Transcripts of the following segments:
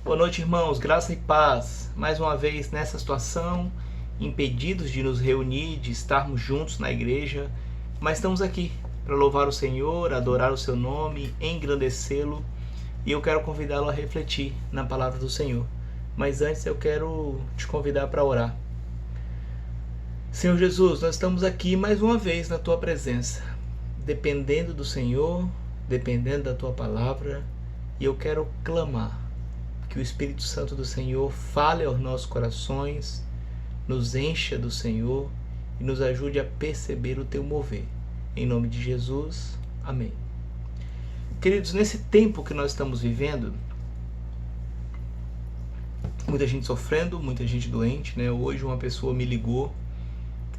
Boa noite, irmãos, graça e paz. Mais uma vez nessa situação, impedidos de nos reunir, de estarmos juntos na igreja, mas estamos aqui para louvar o Senhor, adorar o seu nome, engrandecê-lo, e eu quero convidá-lo a refletir na palavra do Senhor. Mas antes eu quero te convidar para orar. Senhor Jesus, nós estamos aqui mais uma vez na tua presença, dependendo do Senhor, dependendo da tua palavra, e eu quero clamar que o Espírito Santo do Senhor fale aos nossos corações, nos encha do Senhor e nos ajude a perceber o teu mover. Em nome de Jesus, amém. Queridos, nesse tempo que nós estamos vivendo, muita gente sofrendo, muita gente doente, né? Hoje uma pessoa me ligou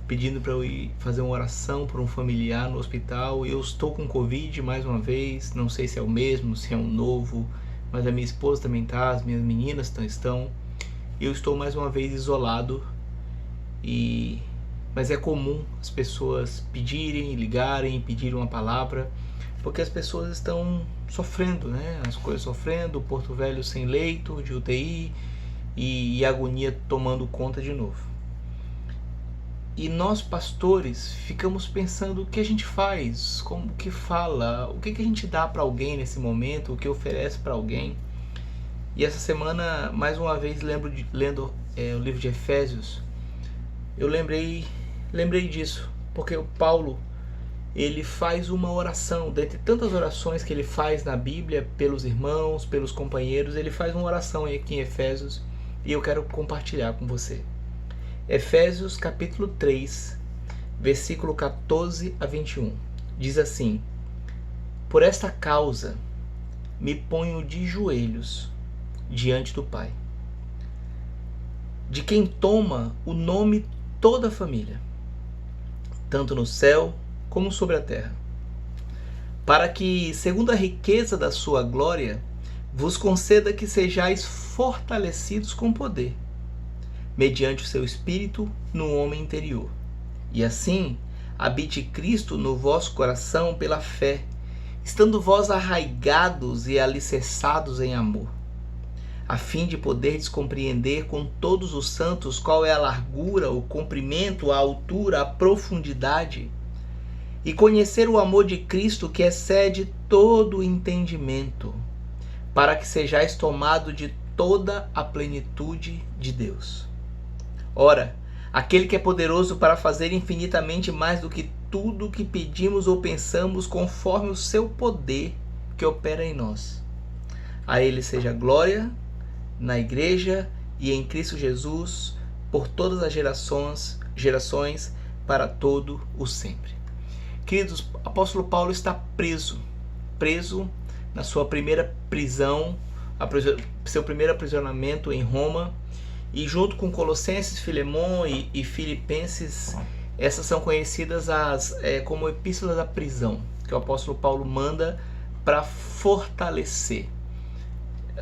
pedindo para eu ir fazer uma oração por um familiar no hospital. Eu estou com Covid mais uma vez, não sei se é o mesmo, se é um novo, mas a minha esposa também está, as minhas meninas estão. Eu estou mais uma vez isolado, mas é comum as pessoas pedirem, ligarem, pedirem uma palavra, porque as pessoas estão sofrendo, né? As coisas sofrendo, Porto Velho sem leito de UTI e agonia tomando conta de novo. E nós, pastores, ficamos pensando o que a gente faz, como que fala, o que a gente dá para alguém nesse momento, o que oferece para alguém. E essa semana, mais uma vez, lendo o livro de Efésios, eu lembrei disso, porque o Paulo, ele faz uma oração, dentre tantas orações que ele faz na Bíblia, pelos irmãos, pelos companheiros, ele faz uma oração aqui em Efésios, e eu quero compartilhar com você. Efésios capítulo 3, versículo 14 a 21, diz assim: Por esta causa me ponho de joelhos diante do Pai, de quem toma o nome toda a família, tanto no céu como sobre a terra, para que, segundo a riqueza da sua glória, vos conceda que sejais fortalecidos com poder, mediante o seu Espírito no homem interior. E assim, habite Cristo no vosso coração pela fé, estando vós arraigados e alicerçados em amor, a fim de poderdes compreender com todos os santos qual é a largura, o comprimento, a altura, a profundidade, e conhecer o amor de Cristo que excede todo o entendimento, para que sejais tomados de toda a plenitude de Deus. Ora, aquele que é poderoso para fazer infinitamente mais do que tudo o que pedimos ou pensamos, conforme o seu poder que opera em nós. A ele seja glória na igreja e em Cristo Jesus, por todas as gerações, para todo o sempre. Queridos, o apóstolo Paulo está preso na sua primeira prisão, seu primeiro aprisionamento em Roma. E junto com Colossenses, Filemon e Filipenses, essas são conhecidas como epístolas da prisão, que o apóstolo Paulo manda para fortalecer.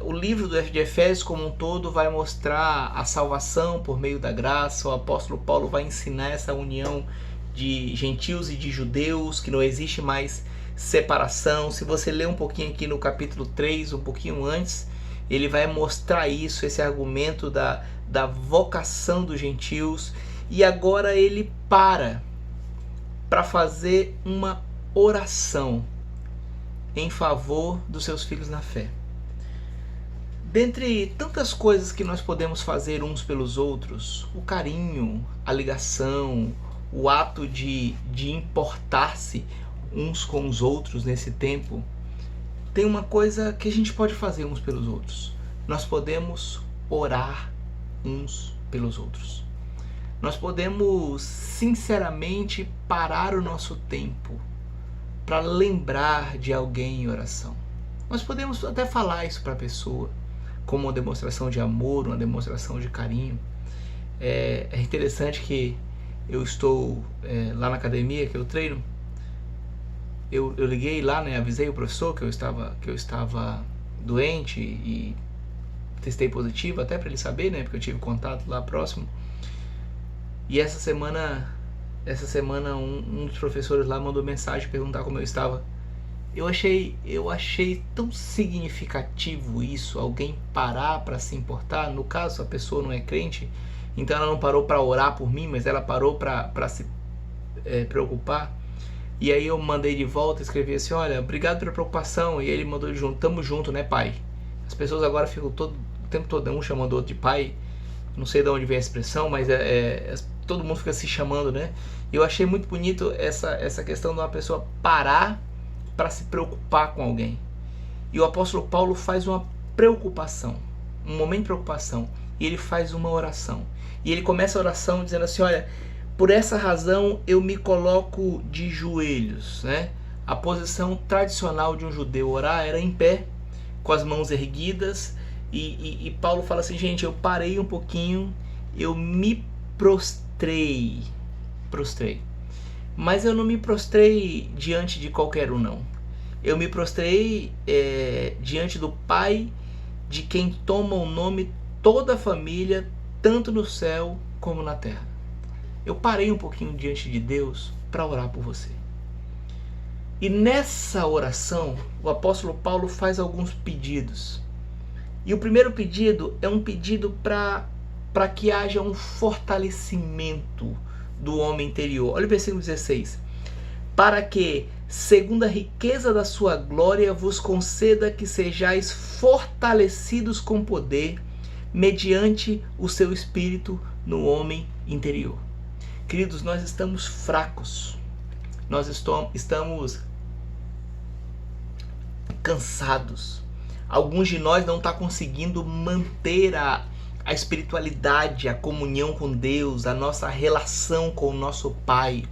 O livro de Efésios como um todo vai mostrar a salvação por meio da graça. O apóstolo Paulo vai ensinar essa união de gentios e de judeus, que não existe mais separação. Se você ler um pouquinho aqui no capítulo 3, um pouquinho antes, ele vai mostrar isso, esse argumento da vocação dos gentios. E agora ele para fazer uma oração em favor dos seus filhos na fé. Dentre tantas coisas que nós podemos fazer uns pelos outros, o carinho, a ligação, o ato de importar-se uns com os outros nesse tempo, tem uma coisa que a gente pode fazer uns pelos outros. Nós podemos orar uns pelos outros. Nós podemos sinceramente parar o nosso tempo para lembrar de alguém em oração. Nós podemos até falar isso para a pessoa como uma demonstração de amor, uma demonstração de carinho. É interessante que eu estou lá na academia que eu treino. Eu liguei lá, né, avisei o professor que eu estava doente e testei positivo, até para ele saber, né, porque eu tive contato lá próximo. E essa semana um dos professores lá mandou mensagem perguntar como eu estava. Eu achei tão significativo isso, alguém parar para se importar. No caso, a pessoa não é crente, então ela não parou para orar por mim, mas ela parou para se preocupar. E aí eu mandei de volta, escrevi assim: olha, obrigado pela preocupação. E ele mandou junto: tamo junto, né, pai? As pessoas agora ficam o tempo todo um chamando o outro de pai. Não sei de onde vem a expressão, mas todo mundo fica se chamando, né? E eu achei muito bonito essa questão de uma pessoa parar para se preocupar com alguém. E o apóstolo Paulo faz uma preocupação, um momento de preocupação, e ele faz uma oração. E ele começa a oração dizendo assim: olha, por essa razão eu me coloco de joelhos, né? A posição tradicional de um judeu orar era em pé, com as mãos erguidas, e Paulo fala assim: gente, eu parei um pouquinho, eu me prostrei, mas eu não me prostrei diante de qualquer um, não. Eu me prostrei diante do Pai, de quem toma o nome toda a família, tanto no céu como na terra. Eu parei um pouquinho diante de Deus para orar por você. E nessa oração, o apóstolo Paulo faz alguns pedidos. E o primeiro pedido é um pedido para que haja um fortalecimento do homem interior. Olha o versículo 16. Para que, segundo a riqueza da sua glória, vos conceda que sejais fortalecidos com poder, mediante o seu Espírito no homem interior. Queridos, nós estamos fracos, nós estamos cansados. Alguns de nós não estão conseguindo manter a espiritualidade, a comunhão com Deus, a nossa relação com o nosso Pai.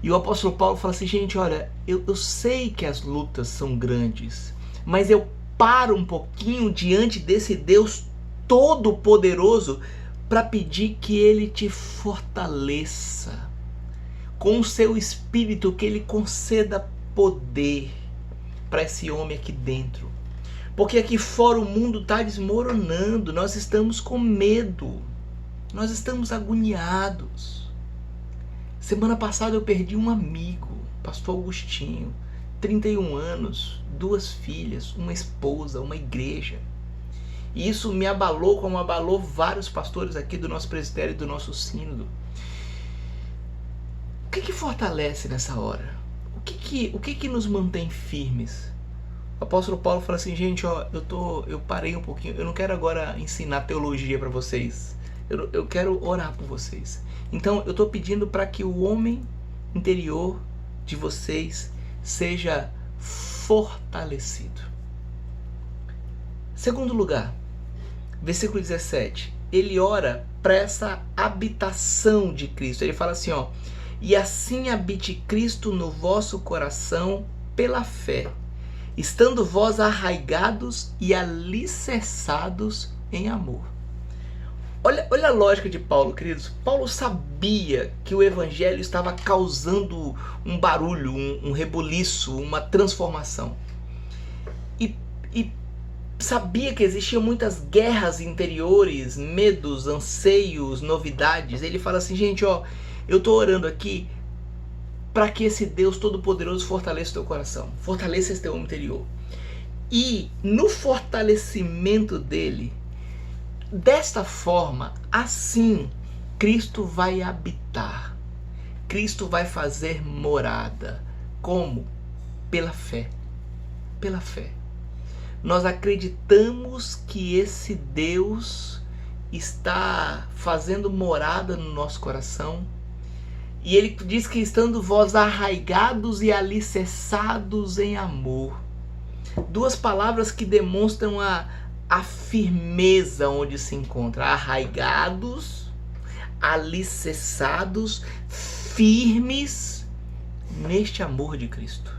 E o apóstolo Paulo fala assim: gente, olha, eu sei que as lutas são grandes, mas eu paro um pouquinho diante desse Deus Todo-Poderoso para pedir que Ele te fortaleça com o seu Espírito, que Ele conceda poder para esse homem aqui dentro. Porque aqui fora o mundo está desmoronando, nós estamos com medo, nós estamos agoniados. Semana passada eu perdi um amigo, pastor Agostinho, 31 anos, 2 filhas, uma esposa, uma igreja. E isso me abalou como abalou vários pastores aqui do nosso presbitério e do nosso sínodo. O que fortalece nessa hora? O que nos mantém firmes? O apóstolo Paulo fala assim: gente, ó, eu parei um pouquinho, eu não quero agora ensinar teologia para vocês. Eu quero orar por vocês. Então eu estou pedindo para que o homem interior de vocês seja fortalecido. Segundo lugar, versículo 17, ele ora para essa habitação de Cristo. Ele fala assim, ó: e assim habite Cristo no vosso coração pela fé, estando vós arraigados e alicerçados em amor. Olha a lógica de Paulo, queridos. Paulo sabia que o evangelho estava causando um barulho, um rebuliço, uma transformação. E sabia que existiam muitas guerras interiores, medos, anseios, novidades. Ele fala assim: gente, ó, eu estou orando aqui para que esse Deus Todo-Poderoso fortaleça o teu coração, fortaleça esse teu homem interior. E no fortalecimento dele, desta forma, assim, Cristo vai habitar. Cristo vai fazer morada. Como? Pela fé. Pela fé. Nós acreditamos que esse Deus está fazendo morada no nosso coração. E ele diz que estando vós arraigados e alicerçados em amor. 2 palavras que demonstram a firmeza onde se encontra. Arraigados, alicerçados, firmes neste amor de Cristo.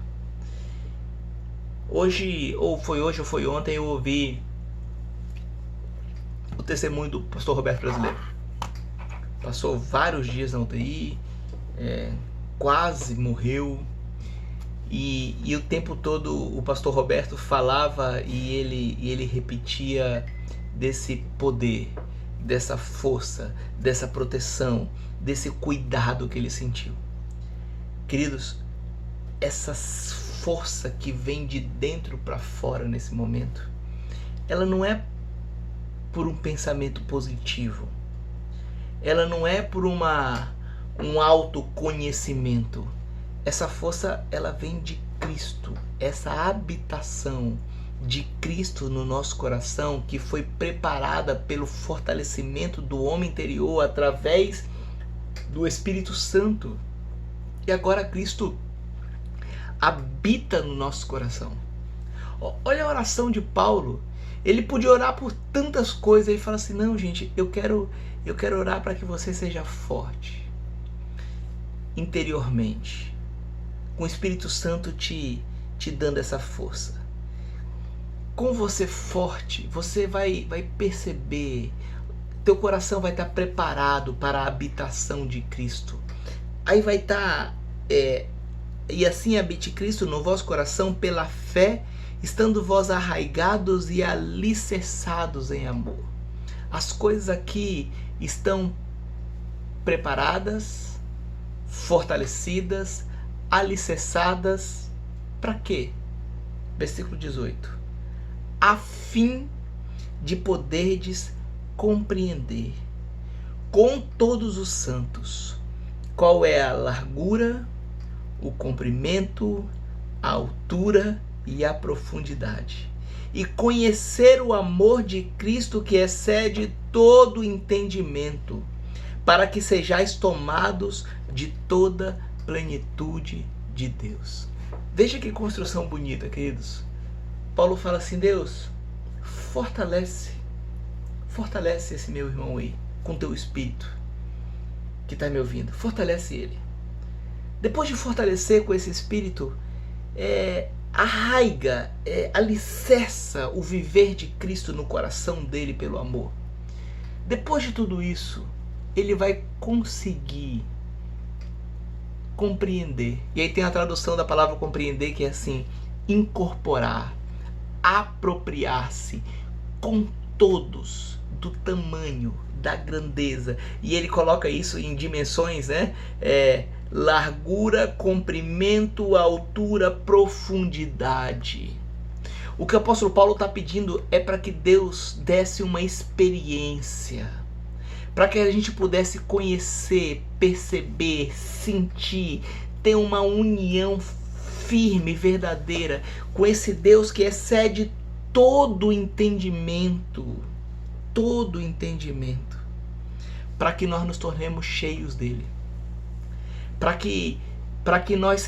Hoje ou foi ontem, eu ouvi o testemunho do pastor Roberto Brasileiro. Passou vários dias na UTI, quase morreu. E o tempo todo o pastor Roberto falava e ele repetia desse poder, dessa força, dessa proteção, desse cuidado que ele sentiu. Queridos, essa força que vem de dentro para fora nesse momento, ela não é por um pensamento positivo, ela não é por um autoconhecimento. Essa força, ela vem de Cristo, essa habitação de Cristo no nosso coração, que foi preparada pelo fortalecimento do homem interior através do Espírito Santo. E agora Cristo habita no nosso coração. Olha a oração de Paulo. Ele podia orar por tantas coisas. Ele fala assim: não, gente, eu quero orar para que você seja forte interiormente, com o Espírito Santo te dando essa força. Com você forte, você vai perceber, teu coração vai estar preparado para a habitação de Cristo. Aí vai estar, e assim habite Cristo no vosso coração pela fé, estando vós arraigados e alicerçados em amor. As coisas aqui estão preparadas, fortalecidas, alicerçadas. Para quê? Versículo 18. A fim de poderdes compreender com todos os santos qual é a largura, o comprimento, a altura e a profundidade, e conhecer o amor de Cristo que excede todo entendimento, para que sejais tomados de toda plenitude de Deus. Veja que construção bonita, queridos. Paulo fala assim: Deus, fortalece esse meu irmão aí, com teu espírito, que está me ouvindo, fortalece ele. Depois de fortalecer com esse espírito, arraiga, alicerça o viver de Cristo no coração dele pelo amor. Depois de tudo isso, ele vai conseguir compreender. E aí tem a tradução da palavra compreender, que é assim: incorporar, apropriar-se com todos do tamanho, da grandeza. E ele coloca isso em dimensões, né? Largura, comprimento, altura, profundidade. O que o apóstolo Paulo está pedindo é para que Deus desse uma experiência, para que a gente pudesse conhecer, perceber, sentir, ter uma união firme, verdadeira com esse Deus que excede todo entendimento, para que nós nos tornemos cheios dele, para que nós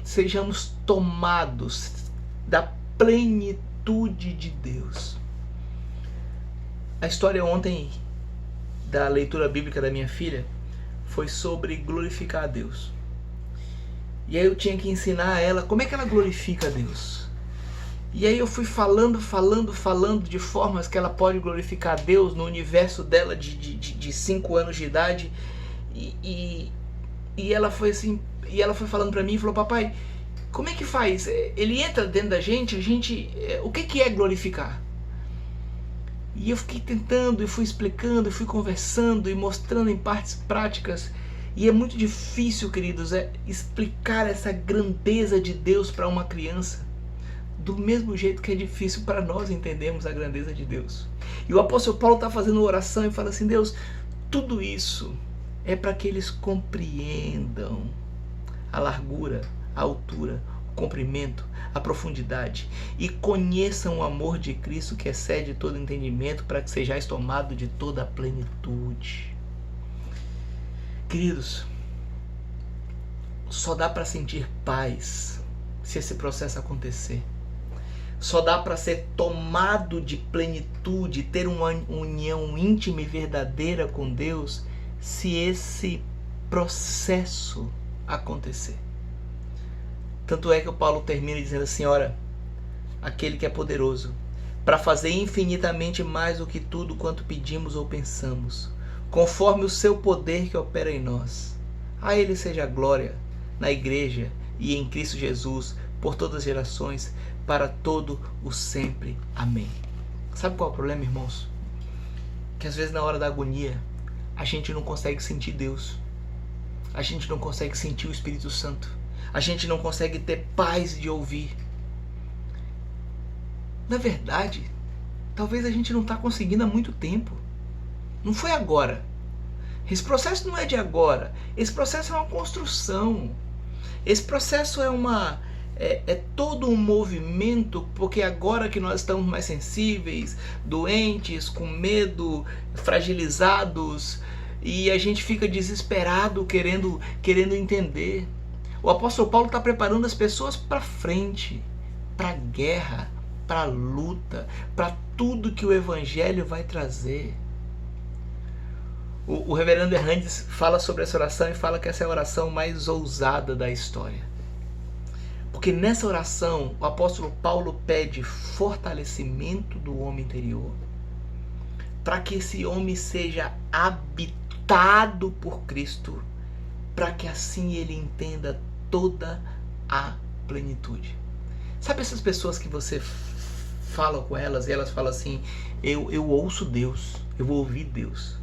sejamos tomados da plenitude de Deus. A história ontem da leitura bíblica da minha filha foi sobre glorificar a Deus. E aí eu tinha que ensinar a ela como é que ela glorifica a Deus. E aí eu fui falando de formas que ela pode glorificar a Deus no universo dela de 5 anos de idade. E ela foi assim, e ela foi falando para mim e falou: papai, como é que faz? Ele entra dentro da gente, o que é glorificar? E eu fiquei tentando, e fui explicando, e fui conversando, e mostrando em partes práticas. E é muito difícil, queridos, explicar essa grandeza de Deus para uma criança, do mesmo jeito que é difícil para nós entendermos a grandeza de Deus. E o apóstolo Paulo está fazendo oração e fala assim: Deus, tudo isso é para que eles compreendam a largura, a altura, o comprimento, a profundidade, e conheçam o amor de Cristo que excede todo entendimento, para que sejais tomados de toda a plenitude. Queridos, só dá para sentir paz se esse processo acontecer. Só dá para ser tomado de plenitude, ter uma união íntima e verdadeira com Deus, se esse processo acontecer. Tanto é que o Paulo termina dizendo assim: ora, aquele que é poderoso para fazer infinitamente mais do que tudo quanto pedimos ou pensamos, conforme o seu poder que opera em nós. A ele seja a glória na igreja e em Cristo Jesus, por todas as gerações, para todo o sempre. Amém. Sabe qual é o problema, irmãos? Que às vezes na hora da agonia, a gente não consegue sentir Deus. A gente não consegue sentir o Espírito Santo. A gente não consegue ter paz de ouvir. Na verdade, talvez a gente não está conseguindo há muito tempo. Não foi agora. Esse processo não é de agora. Esse processo é uma construção. Esse processo é todo um movimento, porque agora que nós estamos mais sensíveis, doentes, com medo, fragilizados, e a gente fica desesperado querendo entender. O apóstolo Paulo está preparando as pessoas para frente, para a guerra, para a luta, para tudo que o evangelho vai trazer. O reverendo Hernandes fala sobre essa oração e fala que essa é a oração mais ousada da história. Porque nessa oração o apóstolo Paulo pede fortalecimento do homem interior, para que esse homem seja habitado por Cristo, para que assim ele entenda toda a plenitude. Sabe essas pessoas que você fala com elas e elas falam assim, eu ouço Deus, eu vou ouvir Deus.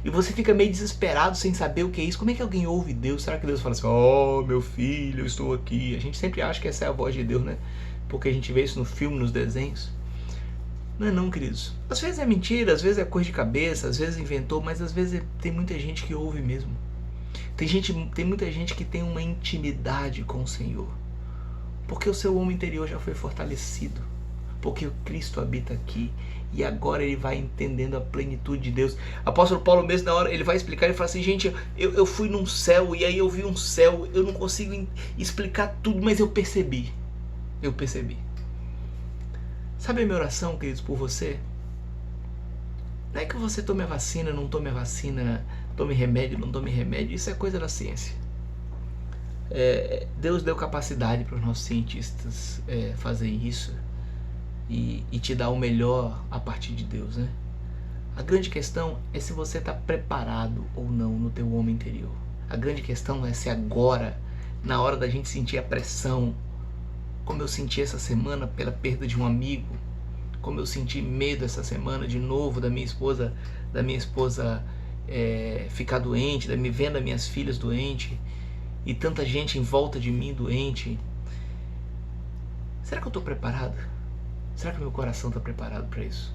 E você fica meio desesperado sem saber o que é isso. Como é que alguém ouve Deus? Será que Deus fala assim, oh meu filho, eu estou aqui? A gente sempre acha que essa é a voz de Deus, né? Porque a gente vê isso no filme, nos desenhos. Não é não, queridos. Às vezes é mentira, às vezes é coisa de cabeça, às vezes inventou, mas às vezes tem muita gente que ouve mesmo. Tem muita gente que tem uma intimidade com o Senhor. Porque o seu homem interior já foi fortalecido. Porque o Cristo habita aqui. E agora ele vai entendendo a plenitude de Deus. Apóstolo Paulo mesmo, na hora, ele vai explicar, ele fala assim, gente, eu fui num céu, e aí eu vi um céu, eu não consigo explicar tudo, mas eu percebi. Eu percebi. Sabe a minha oração, queridos, por você? Não é que você tome a vacina, não tome a vacina, tome remédio, não tome remédio, isso é coisa da ciência. Deus deu capacidade para os nossos cientistas fazer isso. E te dar o melhor a partir de Deus, né? A grande questão é se você está preparado ou não no teu homem interior. A grande questão é se agora, na hora da gente sentir a pressão, como eu senti essa semana pela perda de um amigo, como eu senti medo essa semana de novo da minha esposa ficar doente, vendo as minhas filhas doentes e tanta gente em volta de mim doente. Será que eu estou preparado? Será que meu coração está preparado para isso?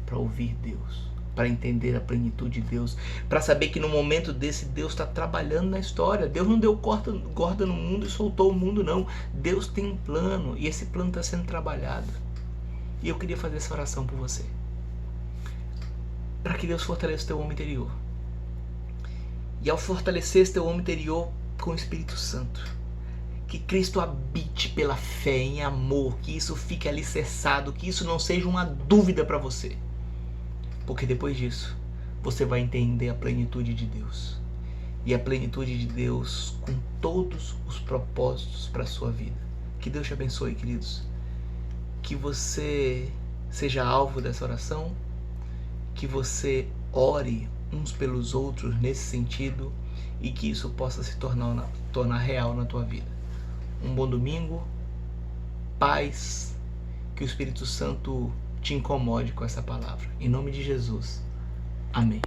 Para ouvir Deus, para entender a plenitude de Deus, para saber que no momento desse Deus está trabalhando na história. Deus não deu corda no mundo e soltou o mundo, não. Deus tem um plano e esse plano está sendo trabalhado. E eu queria fazer essa oração por você, para que Deus fortaleça o teu homem interior. E ao fortalecer esse teu homem interior com o Espírito Santo, que Cristo habite pela fé, em amor, que isso fique alicerçado, que isso não seja uma dúvida para você. Porque depois disso, você vai entender a plenitude de Deus. E a plenitude de Deus com todos os propósitos para a sua vida. Que Deus te abençoe, queridos. Que você seja alvo dessa oração, que você ore uns pelos outros nesse sentido e que isso possa se tornar real na tua vida. Um bom domingo, paz, que o Espírito Santo te incomode com essa palavra. Em nome de Jesus. Amém.